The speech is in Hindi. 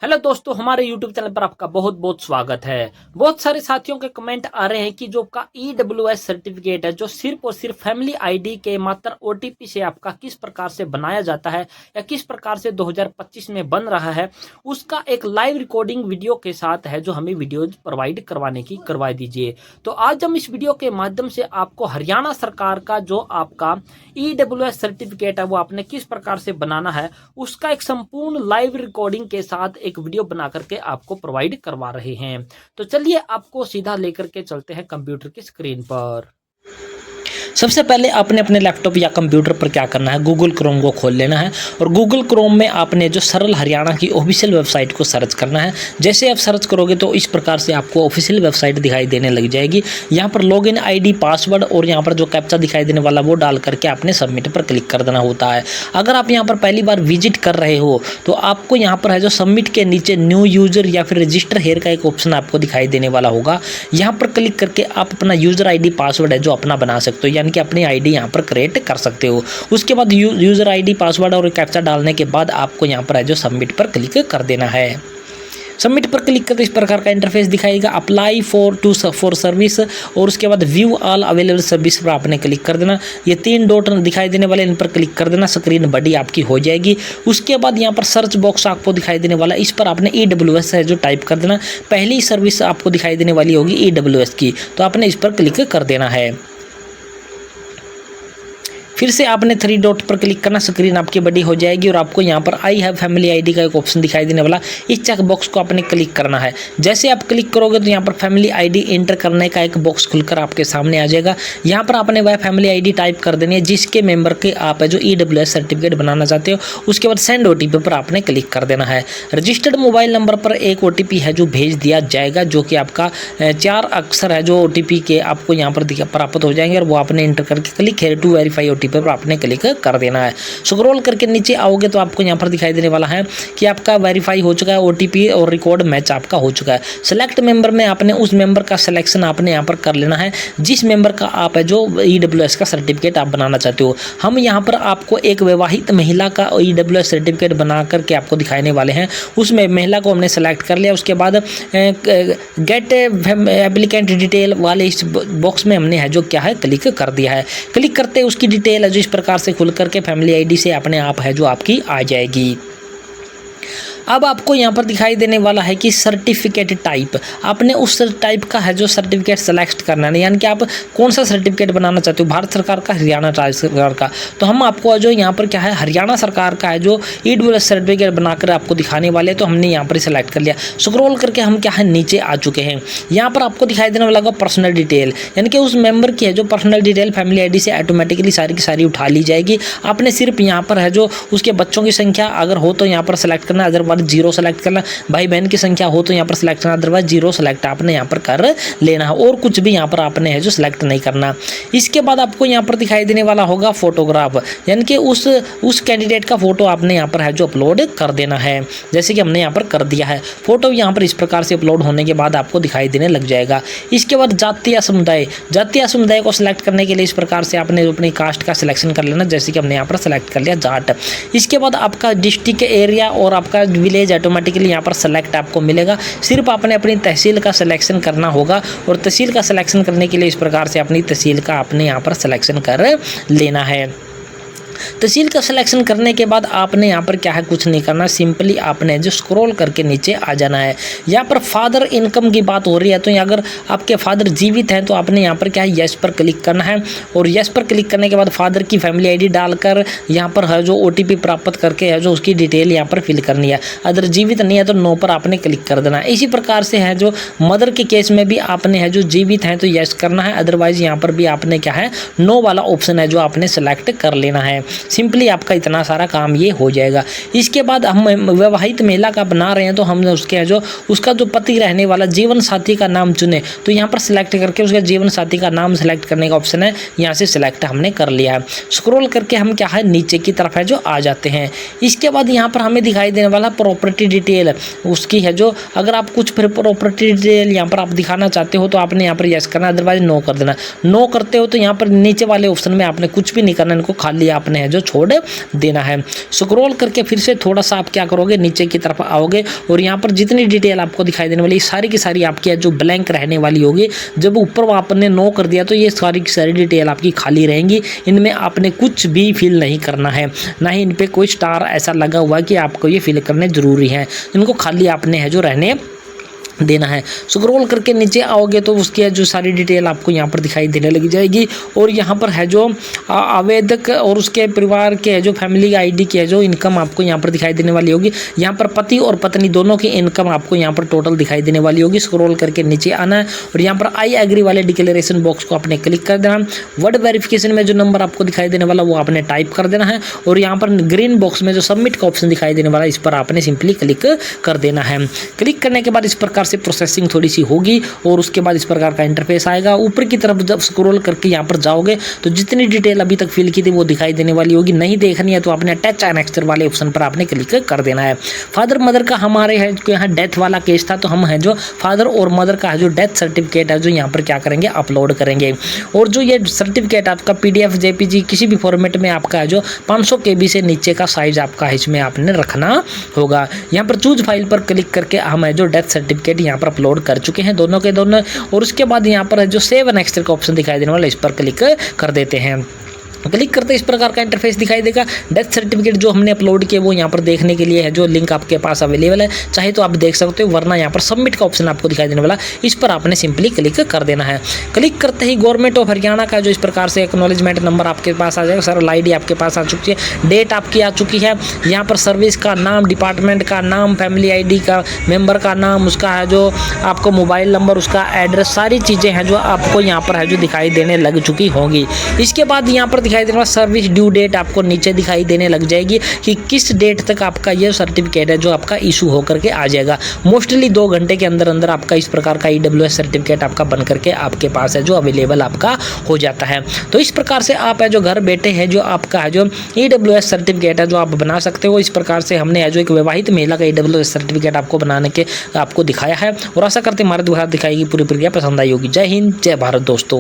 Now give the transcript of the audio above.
हेलो दोस्तों, हमारे YouTube चैनल पर आपका बहुत बहुत स्वागत है। बहुत सारे साथियों के कमेंट आ रहे हैं कि जो आपका EWS सर्टिफिकेट है, जो सिर्फ और सिर्फ फैमिली आईडी के मात्र OTP से आपका किस प्रकार से बनाया जाता है या किस प्रकार से 2025 में बन रहा है, उसका एक लाइव रिकॉर्डिंग वीडियो के साथ है जो हमें वीडियो प्रोवाइड करवा दीजिए। तो आज हम इस वीडियो के माध्यम से आपको हरियाणा सरकार का जो आपका EWS सर्टिफिकेट है वो आपने किस प्रकार से बनाना है, उसका एक संपूर्ण लाइव रिकॉर्डिंग के साथ एक वीडियो बना करके आपको प्रोवाइड करवा रहे हैं। तो चलिए आपको सीधा लेकर के चलते हैं कंप्यूटर की स्क्रीन पर। सबसे पहले आपने अपने लैपटॉप या कंप्यूटर पर क्या करना है, गूगल क्रोम को खोल लेना है और गूगल क्रोम में आपने जो सरल हरियाणा की ऑफिशियल वेबसाइट को सर्च करना है। जैसे आप सर्च करोगे तो इस प्रकार से आपको ऑफिशियल वेबसाइट दिखाई देने लग जाएगी। यहाँ पर लॉगिन आईडी, पासवर्ड और यहाँ पर जो कैप्चा दिखाई देने वाला वो डाल करके आपने सबमिट पर क्लिक कर देना होता है। अगर आप यहाँ पर पहली बार विजिट कर रहे हो तो आपको यहाँ पर है जो सबमिट के नीचे न्यू यूजर या फिर रजिस्टर हेयर का एक ऑप्शन आपको दिखाई देने वाला होगा। यहाँ पर क्लिक करके आप अपना यूजर आईडी, पासवर्ड है जो अपना बना सकते हो, यानी कि अपनी आईडी यहाँ पर क्रिएट कर सकते हो। उसके बाद यूजर आईडी, पासवर्ड और कैप्चा डालने के बाद आपको यहाँ पर है जो सबमिट पर क्लिक कर देना है। सबमिट पर क्लिक करते इस प्रकार का इंटरफेस दिखाएगा। अप्लाई फॉर सर्विस और उसके बाद व्यू ऑल अवेलेबल सर्विस पर आपने क्लिक कर देना। ये 3 डॉट दिखाई देने वाले, इन पर क्लिक कर देना, स्क्रीन बड़ी आपकी हो जाएगी। उसके बाद यहाँ पर सर्च बॉक्स आपको दिखाई देने वाला, इस पर आपने EWS है जो टाइप कर देना। पहली सर्विस आपको दिखाई देने वाली होगी EWS की, तो आपने इस पर क्लिक कर देना है। फिर से आपने 3 डॉट पर क्लिक करना, स्क्रीन आपकी बड़ी हो जाएगी और आपको यहाँ पर आई हैव फैमिली आईडी का एक ऑप्शन दिखाई देने वाला, इस चेक बॉक्स को आपने क्लिक करना है। जैसे आप क्लिक करोगे तो यहाँ पर फैमिली आईडी एंटर करने का एक बॉक्स खुलकर आपके सामने आ जाएगा। यहाँ पर आपने वह फैमिली आईडी टाइप कर देनी है जिसके मेंबर के आप है जो EWS सर्टिफिकेट बनाना चाहते हो। उसके बाद सेंड OTP पर आपने क्लिक कर देना है। रजिस्टर्ड मोबाइल नंबर पर एक OTP है जो भेज दिया जाएगा, जो कि आपका 4 अक्षर है जो OTP के आपको यहाँ पर प्राप्त हो जाएंगे और वो आपने एंटर करके click here to verify OTP पर आपने क्लिक कर देना है। स्क्रॉल करके नीचे आओगे तो आपको यहाँ पर दिखाई देने वाला है कि आपका वेरीफाई हो चुका है OTP और रिकॉर्ड मैच आपका हो चुका है। सेलेक्ट मेंबर में आपने उस मेंबर का सिलेक्शन आपने यहाँ पर कर लेना है जिस मेंबर का आप है जो EWS का सर्टिफिकेट आप बनाना चाहते हो। हम यहाँ पर आपको एक विवाहित महिला का EWS सर्टिफिकेट बना करके आपको दिखाने वाले हैं। उसमें महिला को हमने सेलेक्ट कर लिया। उसके बाद गेट एप्लीकेंट डिटेल वाले इस बॉक्स में हमने है जो क्या है क्लिक कर दिया है। क्लिक करते उसकी डिटेल है जो इस प्रकार से खुल करके फैमिली आईडी से अपने आप है जो आपकी आ जाएगी। अब आपको यहाँ पर दिखाई देने वाला है कि सर्टिफिकेट टाइप, आपने उस टाइप का है जो सर्टिफिकेट सेलेक्ट करना है, यानी कि आप कौन सा सर्टिफिकेट बनाना चाहते हो, भारत सरकार का, हरियाणा राज्य सरकार का। तो हम आपको जो यहाँ पर क्या है हरियाणा सरकार का है जो EWS सर्टिफिकेट बनाकर आपको दिखाने वाले हैं, तो हमने यहाँ पर सेलेक्ट कर लिया। स्क्रॉल करके हम क्या है नीचे आ चुके हैं। यहाँ पर आपको दिखाई देने वाला पर्सनल डिटेल, यानी कि उस मेंबर की है जो पर्सनल डिटेल फैमिली आईडी से ऑटोमेटिकली सारी की सारी उठा ली जाएगी। आपने सिर्फ यहाँ पर है जो उसके बच्चों की संख्या अगर हो तो यहाँ पर सेलेक्ट करना, अदरवाइज 0 सेलेक्ट करना। भाई बहन की संख्या हो तो यहाँ पर सेलेक्ट करना, अदरवाइज 0 सेलेक्ट आपने यहाँ पर कर लेना है और कुछ भी यहाँ पर आपने है जो सेलेक्ट नहीं करना। इसके बाद आपको यहाँ पर दिखाई देने वाला होगा फोटोग्राफ, यानी कि उस कैंडिडेट का फोटो आपने यहाँ पर है जो अपलोड कर देना है, जैसे कि हमने यहाँ पर कर दिया है। फोटो यहाँ पर इस प्रकार से अपलोड होने के बाद आपको दिखाई देने लग जाएगा। इसके बाद जातीय समुदाय को सिलेक्ट करने के लिए इस प्रकार से आपने अपनी कास्ट का सिलेक्शन कर लेना, जैसे कि हमने यहाँ पर सेलेक्ट कर लिया जाट। इसके बाद आपका डिस्ट्रिक्ट, एरिया और आपका विलेज ऑटोमेटिकली यहाँ पर सेलेक्ट आपको मिलेगा। सिर्फ आपने अपनी तहसील का सिलेक्शन करना होगा और तहसील का सिलेक्शन करने के लिए इस प्रकार से अपनी तहसील का आपने यहाँ पर सिलेक्शन कर लेना है। तहसील का सिलेक्शन करने के बाद आपने यहाँ पर क्या है कुछ नहीं करना, सिंपली आपने जो स्क्रॉल करके नीचे आ जाना है। यहाँ पर फादर इनकम की बात हो रही है, तो अगर आपके फादर जीवित हैं तो आपने यहाँ पर क्या है यस पर क्लिक करना है और यस पर क्लिक करने के बाद फादर की फैमिली आईडी डालकर यहाँ पर है जो OTP प्राप्त करके है जो उसकी डिटेल यहाँ पर फिल करनी है। अगर जीवित नहीं है तो नो पर आपने क्लिक कर देना है। इसी प्रकार से है जो मदर के केस में भी आपने है जो जीवित हैं तो यस करना है, अदरवाइज यहाँ पर भी आपने क्या है नो वाला ऑप्शन है जो आपने सेलेक्ट कर लेना है। सिंपली आपका इतना सारा काम ये हो जाएगा। इसके बाद हम विवाहित महिला का बना रहे हैं तो हमने उसके जो उसका जो पति रहने वाला जीवन साथी का नाम चुने, तो यहाँ पर सिलेक्ट करके उसका जीवन साथी का नाम सेलेक्ट करने का ऑप्शन है, यहाँ से सिलेक्ट हमने कर लिया है। स्क्रॉल करके हम क्या है नीचे की तरफ है जो आ जाते हैं। इसके बाद यहाँ पर हमें दिखाई देने वाला प्रॉपर्टी डिटेल उसकी है जो, अगर आप कुछ प्रॉपर्टी डिटेल यहाँ पर आप दिखाना चाहते हो तो आपने यहाँ पर यस करना, अदरवाइज नो कर देना। नो करते हो तो यहाँ पर नीचे वाले ऑप्शन में आपने कुछ भी नहीं करना, इनको खाली आपने आपने है जो छोड़ देना है। स्क्रॉल करके फिर से थोड़ा सा आप क्या करोगे, नीचे की तरफ आओगे और यहाँ पर जितनी डिटेल आपको दिखाई देने वाली सारी की सारी आपकी जो ब्लैंक रहने वाली होगी। जब ऊपर आपने नो कर दिया तो ये सारी की सारी डिटेल आपकी खाली रहेंगी। इनमें आपने कुछ भी फिल नहीं करना है, ना ही इन पे कोई स्टार ऐसा लगा हुआ कि आपको ये फिल करने ज़रूरी है। इनको खाली आपने है जो रहने देना है। स्क्रॉल करके नीचे आओगे तो उसकी जो सारी डिटेल आपको यहाँ पर दिखाई देने लगी जाएगी। और यहाँ पर है जो आवेदक और उसके परिवार के है जो फैमिली आईडी की है जो इनकम आपको यहाँ पर दिखाई देने वाली होगी। यहाँ पर पति और पत्नी दोनों की इनकम आपको यहाँ पर टोटल दिखाई देने वाली होगी। स्क्रॉल करके नीचे आना है और यहाँ पर आई एग्री वाले डिक्लेरेशन बॉक्स को आपने क्लिक कर देना। वर्ड वेरिफिकेशन में जो नंबर आपको दिखाई देने वाला वो आपने टाइप कर देना है और यहाँ पर ग्रीन बॉक्स में जो सबमिट का ऑप्शन दिखाई देने वाला इस पर आपने सिंपली क्लिक कर देना है। क्लिक करने के बाद इस प्रकार से प्रोसेसिंग थोड़ी सी होगी और उसके बाद इस प्रकार का इंटरफेस आएगा। ऊपर की तरफ जब स्क्रॉल करके यहाँ पर जाओगे तो जितनी डिटेल अभी तक फिल की थी वो दिखाई देने वाली होगी। नहीं देखनी है तो आपने अटैच एनेक्सर वाले ऑप्शन पर आपने क्लिक कर देना है। फादर मदर का हमारे है यहाँ डेथ वाला केस था तो हम है जो फादर और मदर का है जो डेथ सर्टिफिकेट है जो यहाँ पर क्या करेंगे, अपलोड करेंगे। और जो ये सर्टिफिकेट आपका PDF JPG किसी भी फॉर्मेट में आपका है जो 500 KB से नीचे का साइज आपका इसमें आपने रखना होगा। यहाँ पर चूज फाइल पर क्लिक करके हम है जो डेथ सर्टिफिकेट यहाँ पर अपलोड कर चुके हैं दोनों के दोनों। और उसके बाद यहाँ पर है जो सेव एंड एक्सट्रा का ऑप्शन दिखाई देने वाला इस पर क्लिक कर देते हैं। क्लिक करते इस प्रकार का इंटरफेस दिखाई देगा। डेथ सर्टिफिकेट जो हमने अपलोड किया वो यहाँ पर देखने के लिए है जो लिंक आपके पास अवेलेबल है, चाहे तो आप देख सकते हो, वरना यहाँ पर सबमिट का ऑप्शन आपको दिखाई देने वाला इस पर आपने सिंपली क्लिक कर देना है। क्लिक करते ही गवर्नमेंट ऑफ हरियाणा का जो इस प्रकार से एक्नॉलेजमेंट नंबर आपके पास आ जाएगा। सर्विस ID आपके पास आ चुकी है, डेट आपकी आ चुकी है। यहाँ पर सर्विस का नाम, डिपार्टमेंट का नाम, फैमिली ID का मेंबर का नाम, उसका है जो आपको मोबाइल नंबर, उसका एड्रेस, सारी चीज़ें हैं जो आपको यहाँ पर है जो दिखाई देने लग चुकी होंगी। इसके बाद यहाँ पर दिखाई देने वाला सर्विस ड्यू डेट आपको नीचे दिखाई देने लग जाएगी कि किस डेट तक आपका ये सर्टिफिकेट है जो आपका इशू होकर के आ जाएगा। मोस्टली 2 घंटे के अंदर अंदर आपका इस प्रकार का EWS सर्टिफिकेट आपका बन करके आपके पास है जो अवेलेबल आपका हो जाता है। तो इस प्रकार से आप है जो घर बैठे हैं जो आपका है जो EWS सर्टिफिकेट है जो आप बना सकते हो। इस प्रकार से हमने है जो एक विवाहित महिला का EWS सर्टिफिकेट आपको बनाने के आपको दिखाया है और आशा करते हमारे द्वारा दिखाई गई पूरी प्रक्रिया पसंद आई होगी। जय हिंद, जय भारत दोस्तों।